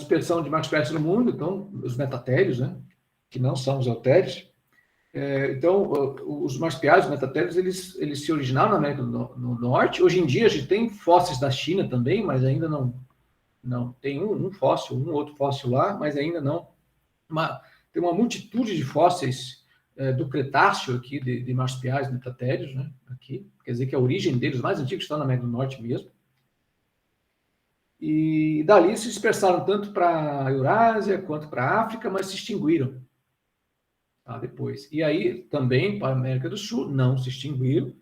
dispersão de marsupiais no mundo, então, os metatérios, né, que não são os eutérios. Então, os marsupiais, os metatérios, eles se originaram na América do Norte. Hoje em dia, a gente tem fósseis da China também, mas ainda não tem um fóssil, um outro fóssil lá, mas ainda não. Tem uma multitude de fósseis do Cretáceo aqui, de marsupiais metatérios, né, aqui. Quer dizer que a origem deles, os mais antigos, estão na América do Norte mesmo. E dali se dispersaram tanto para a Eurásia quanto para a África, mas se extinguiram depois. E aí também para a América do Sul não se extinguiram,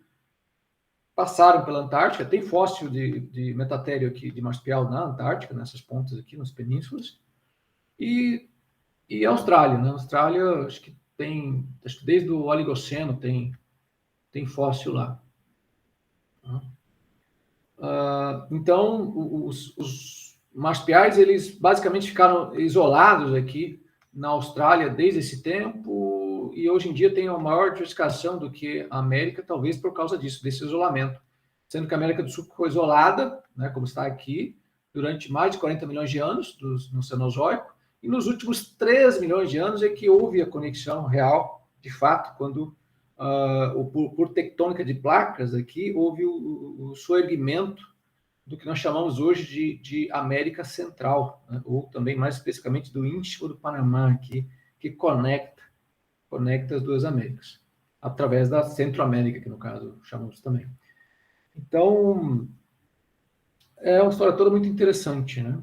passaram pela Antártica. Tem fóssil de metatério aqui, de marsupial na Antártica, nessas pontas aqui, nas penínsulas. E a Austrália, né? A Austrália, acho que desde o Oligoceno tem fóssil lá. Então, os marsupiais, eles basicamente ficaram isolados aqui na Austrália desde esse tempo, e hoje em dia tem uma maior diversificação do que a América, talvez por causa disso, desse isolamento. Sendo que a América do Sul ficou isolada, né, como está aqui, durante mais de 40 milhões de anos no Cenozoico, e nos últimos 3 milhões de anos é que houve a conexão real, de fato, quando, por tectônica de placas aqui, houve o soerguimento do que nós chamamos hoje de América Central, né? Ou também, mais especificamente, do Istmo do Panamá, aqui, que conecta as duas Américas, através da Centro-América, que no caso chamamos também. Então, é uma história toda muito interessante, né?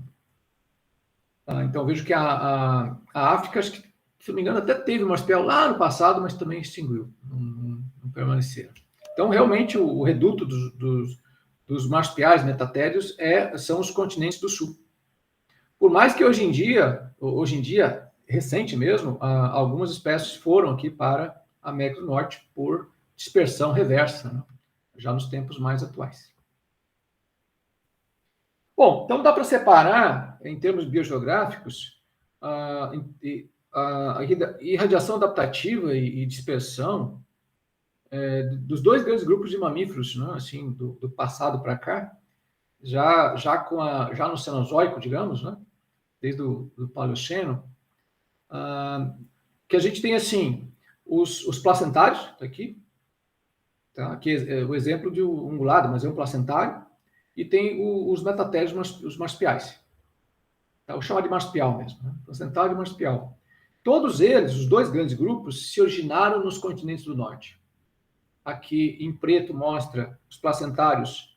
Então, vejo que a África, acho que, se não me engano, até teve um marsupial lá no passado, mas também extinguiu, não permaneceram. Então, realmente, o reduto dos marsupiais metatérios são os continentes do sul. Por mais que hoje em dia, recente mesmo, algumas espécies foram aqui para a América do Norte por dispersão reversa, né? Já nos tempos mais atuais. Bom, então dá para separar, em termos biogeográficos, a irradiação adaptativa e dispersão dos dois grandes grupos de mamíferos, né, assim, do passado para cá, já no Cenozoico, digamos, né, desde o Paleoceno, que a gente tem, assim, os placentários, tá aqui, tá? Aqui é o exemplo de um ungulado, mas é um placentário, e tem os metatérios, os marsupiais. Tá? Vou chamar de marsupial mesmo, né? Placentário e marsupial. Todos eles, os dois grandes grupos, se originaram nos continentes do norte. Aqui em preto mostra os placentários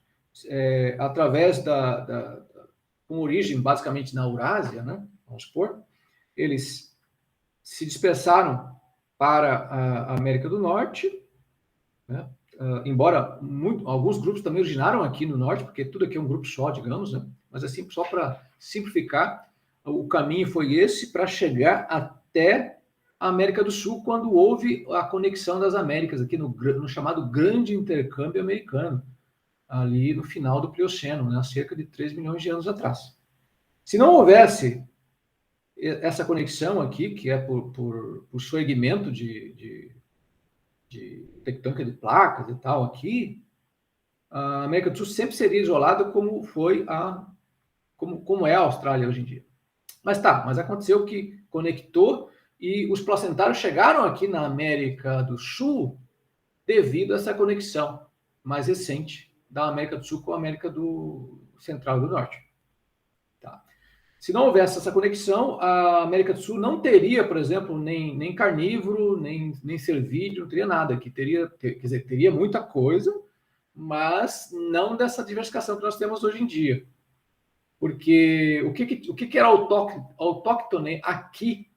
através com origem basicamente na Eurásia, né? Vamos supor. Eles se dispersaram para a América do Norte, né? Embora alguns grupos também originaram aqui no norte, porque tudo aqui é um grupo só, digamos, né? Mas assim, só para simplificar, o caminho foi esse para chegar até a América do Sul, quando houve a conexão das Américas, aqui no chamado Grande Intercâmbio Americano, ali no final do Plioceno, né? Há cerca de 3 milhões de anos atrás. Se não houvesse essa conexão aqui, que é por soerguimento de tectônica de placas e tal aqui, a América do Sul sempre seria isolada como é a Austrália hoje em dia. Mas aconteceu que conectou e os placentários chegaram aqui na América do Sul devido a essa conexão mais recente da América do Sul com a América do Central e do Norte. Tá. Se não houvesse essa conexão, a América do Sul não teria, por exemplo, nem carnívoro, nem cervídeo, não teria nada aqui. Teria muita coisa, mas não dessa diversificação que nós temos hoje em dia. Porque o que era autóctone aqui,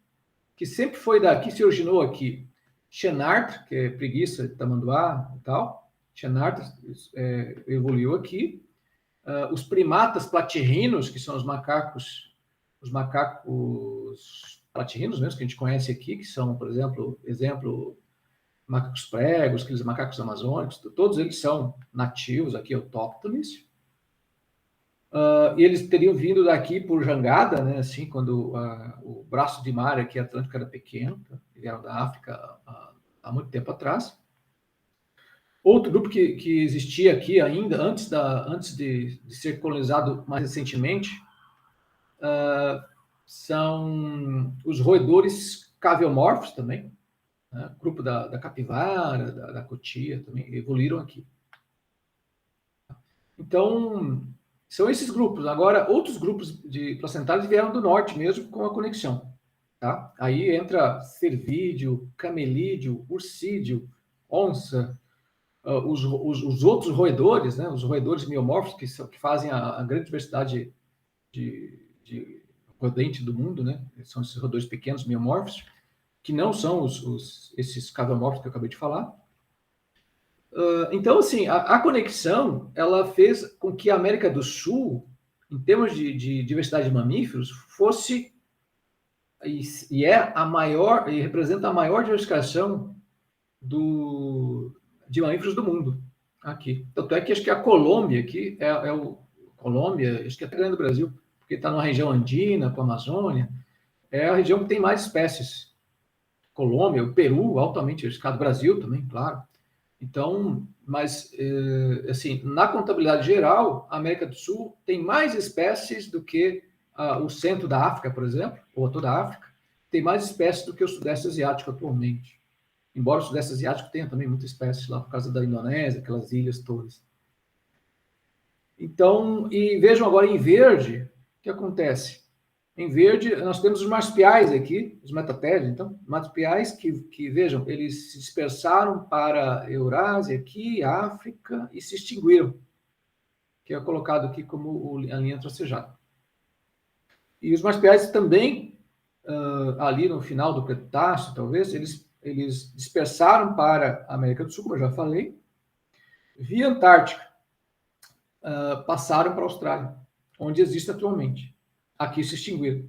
que sempre foi daqui, se originou aqui? Xenartro, que é preguiça de tamanduá e tal. Xenartro evoluiu aqui. Os primatas platirrinos, que são os macacos platirrinos mesmo, que a gente conhece aqui, que são, por exemplo, macacos pregos, aqueles macacos amazônicos, todos eles são nativos aqui, autóctones. E eles teriam vindo daqui por jangada, né, assim, quando o braço de mar aqui atlântico era pequeno, vieram da África há muito tempo atrás. Outro grupo que existia aqui ainda, antes de ser colonizado mais recentemente, são os roedores caviomorfos também, né? O grupo da capivara, da cotia também evoluíram aqui. Então, são esses grupos. Agora, outros grupos de placentários vieram do norte mesmo com a conexão. Tá? Aí entra cervídeo, camelídeo, urcídeo, onça, os outros roedores, né? Os roedores miomórficos, que fazem a grande diversidade de rodente do mundo, né? São esses roedores pequenos miomórficos, que não são esses caviomórficos que eu acabei de falar. Então, assim, a conexão, ela fez com que a América do Sul, em termos de diversidade de mamíferos, fosse e é a maior, e representa a maior diversificação de mamíferos do mundo aqui. Tanto é que acho que a Colômbia aqui Colômbia, acho que é até grande do Brasil, porque está na região andina, com a Amazônia, é a região que tem mais espécies. Colômbia, o Peru, altamente diversificado, Brasil também, claro. Então, mas, assim, na contabilidade geral, a América do Sul tem mais espécies do que o centro da África, por exemplo, ou toda a África, tem mais espécies do que o Sudeste Asiático atualmente. Embora o Sudeste Asiático tenha também muitas espécies lá por causa da Indonésia, aquelas ilhas todas. Então, e vejam agora em verde, o que acontece? Em verde, nós temos os marsupiais aqui, os metatérios, então, marsupiais que, vejam, eles se dispersaram para a Eurásia aqui, África, e se extinguiram, que é colocado aqui como a linha tracejada. E os marsupiais também, ali no final do Cretáceo, talvez, eles dispersaram para a América do Sul, como eu já falei, via Antártica, passaram para a Austrália, onde existe atualmente. Aqui se extinguiram.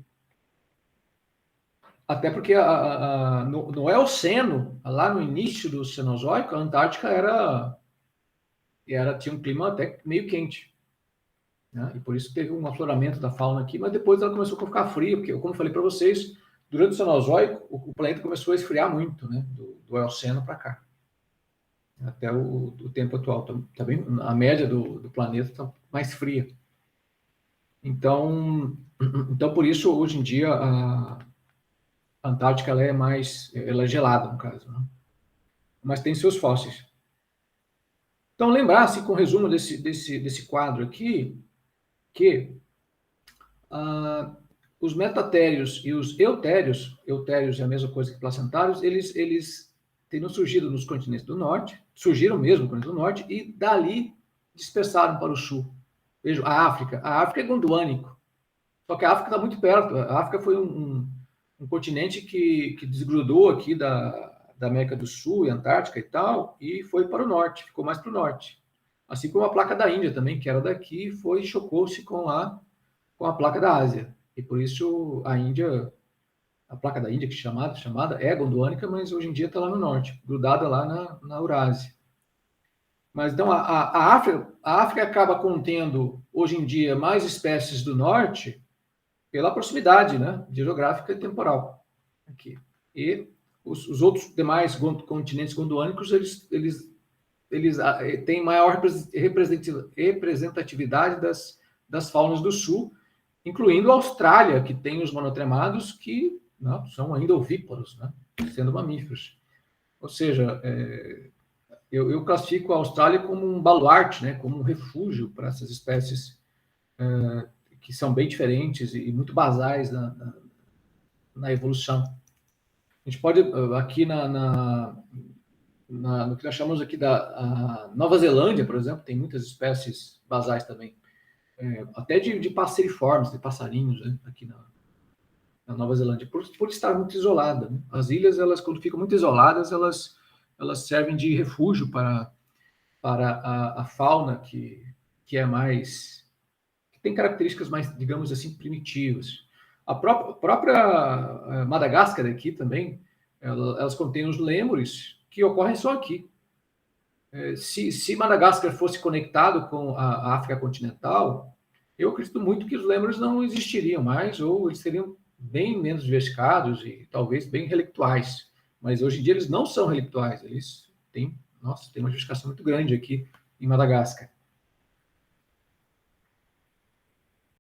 Até porque no Eoceno, lá no início do Cenozoico, a Antártica tinha um clima até meio quente. Né? E por isso teve um afloramento da fauna aqui, mas depois ela começou a ficar fria, porque, como eu falei para vocês, durante o Cenozoico, o planeta começou a esfriar muito, né? do Eoceno para cá. Até o tempo atual. Também a média do planeta está mais fria. Então, por isso, hoje em dia, a Antártica ela é gelada, no caso. Né? Mas tem seus fósseis. Então, lembrar-se, com o resumo desse quadro aqui, que os metatérios e os eutérios é a mesma coisa que placentários, eles teriam surgido nos continentes do norte, surgiram mesmo no continente do norte, e dali dispersaram para o sul. Vejam, a África é gondwânico, só que a África está muito perto. A África foi um continente que desgrudou aqui da América do Sul e Antártica e tal, e foi para o norte, ficou mais para o norte. Assim como a placa da Índia também, que era daqui, chocou-se com a placa da Ásia. E por isso a placa da Índia, que chamada é gondwânica, mas hoje em dia está lá no norte, grudada lá na Eurásia. Mas então a África acaba contendo, hoje em dia, mais espécies do norte pela proximidade, né, geográfica e temporal. Aqui. E os outros demais continentes gondwânicos, eles têm maior representatividade das faunas do sul, incluindo a Austrália, que tem os monotremados que são ainda ovíparos, né, sendo mamíferos. Ou seja, eu classifico a Austrália como um baluarte, né, como um refúgio para essas espécies que são bem diferentes e muito basais na evolução. A gente pode, aqui no que nós chamamos aqui da Nova Zelândia, por exemplo, tem muitas espécies basais também, até de passeriformes, de passarinhos, né, aqui na Nova Zelândia, por estar muito isolada. Né? As ilhas, quando ficam muito isoladas, elas servem de refúgio para a fauna que é mais... que tem características mais, digamos assim, primitivas. A própria Madagascar aqui também, elas contêm os lêmures que ocorrem só aqui. Se Madagascar fosse conectado com a África continental, eu acredito muito que os lêmures não existiriam mais, ou eles seriam bem menos diversificados e talvez bem relictuais. Mas hoje em dia eles não são relictuais, eles têm uma diversificação muito grande aqui em Madagascar.